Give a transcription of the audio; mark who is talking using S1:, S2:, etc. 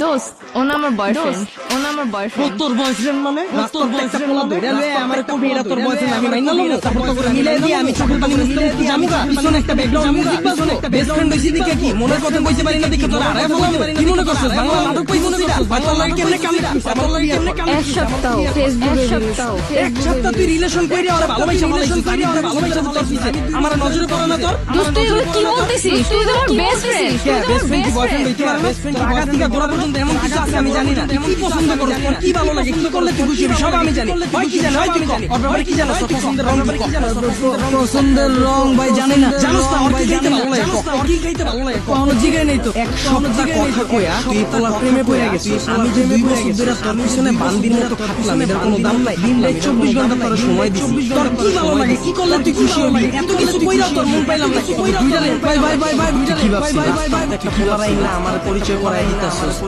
S1: দোস্ত ও না আমার বয়ফ্রেন্ড
S2: তোর বয়ফ্রেন্ড মানে তোর বয়ফ্রেন্ড মানে আমার একটা মেয়েরা তোর বয়ফ্রেন্ড আমি মাইনা লব তারপর করে মিলাই দিয়ে আমি চোখের পানি মুছতে মুছতে জামুগা পিছনে একটা ব্যাকগ্রাউন্ড মিউজিক বাজলো বেস্ট ফ্রেন্ড হইছি দিকে কি মনের কথা কইতে পারি না দেখে তোর আরে বলতে পারি কি মনে করছস বাংলা নাটক কই মনে করছস বাংলা লাগে কেমনে কাম
S1: এক সপ্তাহ
S2: এক সপ্তাহ তুই রিলেশন কইরে ওরে ভালোবাসা তোর পিছে আমার নজরে পড়ে না তোর
S1: দোস্ত তুই এগুলো কি বলতেছিস তুই তো আমার বেস্ট ফ্রেন্ড
S2: বেস্ট ফ্রেন্ড কি বয়ফ্রেন্ড হইতে পারে বেস্ট ফ্রেন্ড আগা থেকে গোড়া পর্যন্ত এমন কিছু আছে আমি জানি না তুই কি পছন্দ করছ তোর কি ভালো লাগে কি করলে তুই খুশি হবি সব আমি জানি হয় কি জানো হয় তুমি জানি ওর ব্যাপারে কি জানো তোর পছন্দের রং কি পছন্দের রং ভাই জানি না জানোস না ওর কি খাইতে ভালো লাগে কি খাইতে ভালো লাগে কোনো জিগাই নাই তো এক সপ্তাহ কথা কইয়া তুই পোলা প্রেমে পড়ে গেছিস আমি যে 2 বছর ধরে তোর পিছনে বান্দির মতো খাটলাম এটার কোনো দাম নাই দিন রাত 24 ঘন্টা তোর সময় দিছি তোর কি ভালো লাগে কি করলে তুই খুশি হবি এত কিছু কইরা তোর মন পাইলাম না কি কইরা ভাই ভাই ভাই ভাই ভাই ভাই ভাই ভাই একটা পোলা রাইলা আমার পরিচয় করাই দিতাছস